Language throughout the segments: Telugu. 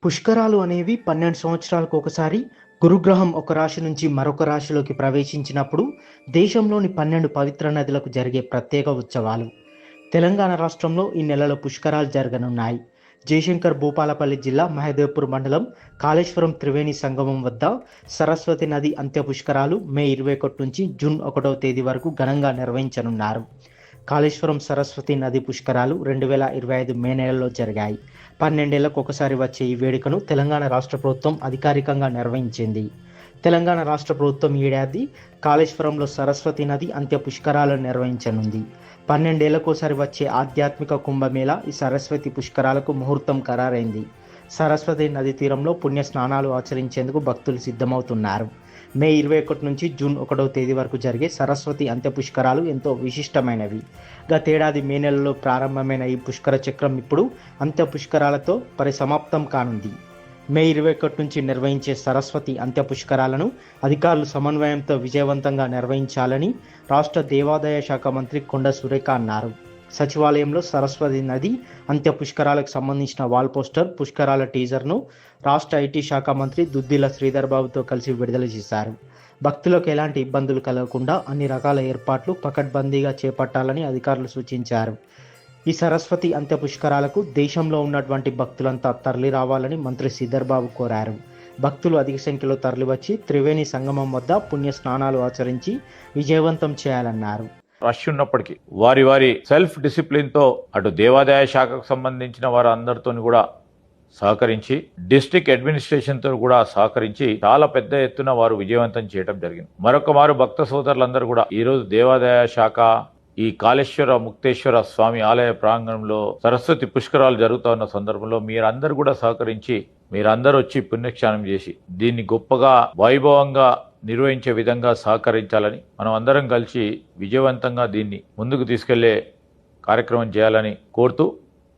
పుష్కరాలు అనేవి 12 సంవత్సరాలకు ఒకసారి గురుగ్రహం ఒక రాశి నుంచి మరొక రాశిలోకి ప్రవేశించినప్పుడు దేశంలోని 12 పవిత్ర నదులకు జరిగే ప్రత్యేక ఉత్సవాలు. తెలంగాణ రాష్ట్రంలో ఈ నెలలో పుష్కరాలు జరగనున్నాయి. జయశంకర్ భూపాలపల్లి జిల్లా మహదేవ్పూర్ మండలం కాళేశ్వరం త్రివేణి సంగమం వద్ద సరస్వతి నది అంత్య పుష్కరాలు మే 21 నుంచి జూన్ 1వ తేదీ వరకు ఘనంగా నిర్వహించనున్నారు. కాళేశ్వరం సరస్వతి నది పుష్కరాలు 2025 మే నెలలో జరిగాయి. 12 ఏళ్లకు ఒకసారి వచ్చే ఈ వేడుకను తెలంగాణ రాష్ట్ర ప్రభుత్వం అధికారికంగా నిర్వహించింది. తెలంగాణ రాష్ట్ర ప్రభుత్వం ఈ ఏడాది కాళేశ్వరంలో సరస్వతి నది అంత్య పుష్కరాలను నిర్వహించనుంది. 12 ఏళ్లకోసారి వచ్చే ఆధ్యాత్మిక కుంభమేళా ఈ సరస్వతి పుష్కరాలకు ముహూర్తం ఖరారైంది. సరస్వతి నది తీరంలో పుణ్య స్నానాలు ఆచరించేందుకు భక్తులు సిద్ధమవుతున్నారు. మే 21 నుంచి జూన్ 1వ తేదీ వరకు జరిగే సరస్వతి అంత్య పుష్కరాలు ఎంతో విశిష్టమైనవి. గతేడాది మే నెలలో ప్రారంభమైన ఈ పుష్కర చక్రం ఇప్పుడు అంత్య పుష్కరాలతో పరిసమాప్తం కానుంది. మే 21 నుంచి నిర్వహించే సరస్వతి అంత్య పుష్కరాలను అధికారులు సమన్వయంతో విజయవంతంగా నిర్వహించాలని రాష్ట్ర దేవాదాయ శాఖ మంత్రి కొండ సురేఖ అన్నారు. సచివాలయంలో సరస్వతి నది అంత్య పుష్కరాలకు సంబంధించిన వాల్ పోస్టర్, పుష్కరాల టీజర్ను రాష్ట్ర ఐటీ శాఖ మంత్రి దుద్దిల శ్రీధర్ బాబుతో కలిసి విడుదల చేశారు. భక్తులకు ఎలాంటి ఇబ్బందులు కలగకుండా అన్ని రకాల ఏర్పాట్లు పకడ్బందీగా చేపట్టాలని అధికారులు సూచించారు. ఈ సరస్వతి అంత్య పుష్కరాలకు దేశంలో ఉన్నటువంటి భక్తులంతా తరలి రావాలని మంత్రి శ్రీధర్ బాబు కోరారు. భక్తులు అధిక సంఖ్యలో తరలివచ్చి త్రివేణి సంగమం వద్ద పుణ్య స్నానాలు ఆచరించి విజయవంతం చేయాలన్నారు. రష్ ఉన్నప్పటికీ వారి సెల్ఫ్ డిసిప్లిన్తో అటు దేవాదాయ శాఖకు సంబంధించిన వారందరితో కూడా సహకరించి, డిస్ట్రిక్ట్ అడ్మినిస్ట్రేషన్తో కూడా సహకరించి చాలా పెద్ద ఎత్తున వారు విజయవంతం చేయడం జరిగింది. మరొక మారు భక్త సోదరులందరూ కూడా ఈరోజు దేవాదాయ శాఖ ఈ కాళేశ్వర ముక్తేశ్వర స్వామి ఆలయ ప్రాంగణంలో సరస్వతి పుష్కరాలు జరుగుతున్న సందర్భంలో మీరందరూ కూడా సహకరించి మీరందరూ వచ్చి పుణ్యస్నానం చేసి దీన్ని గొప్పగా వైభవంగా నిర్వహించే విధంగా సహకరించాలని, మనం అందరం కలిసి విజయవంతంగా దీన్ని ముందుకు తీసుకెళ్లే కార్యక్రమం చేయాలని కోరుతూ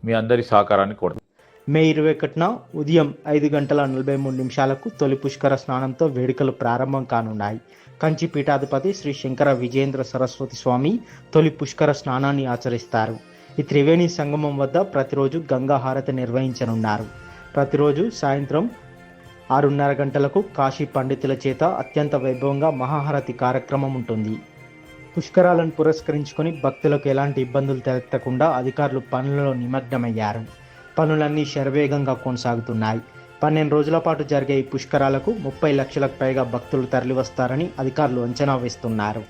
మీ అందరి సహకారాన్ని కోరుతాం. మే 21న ఉదయం 5:43 తొలి పుష్కర స్నానంతో వేడుకలు ప్రారంభం కానున్నాయి. కంచి పీఠాధిపతి శ్రీ శంకర విజయేంద్ర సరస్వతి స్వామి తొలి పుష్కర స్నానాన్ని ఆచరిస్తారు. ఈ త్రివేణి సంగమం వద్ద ప్రతిరోజు గంగా హారతి నిర్వహించనున్నారు. ప్రతిరోజు సాయంత్రం 6:30 గంటలకు కాశీ పండితుల చేత అత్యంత వైభవంగా మహాహారతి కార్యక్రమం ఉంటుంది. పుష్కరాలను పురస్కరించుకొని భక్తులకు ఎలాంటి ఇబ్బందులు తలెత్తకుండా అధికారులు పనులలో నిమగ్నమయ్యారు. పనులన్నీ శరవేగంగా కొనసాగుతున్నాయి. 12 రోజుల పాటు జరిగే ఈ పుష్కరాలకు 30 లక్షలకు పైగా భక్తులు తరలివస్తారని అధికారులు అంచనా వేస్తున్నారు.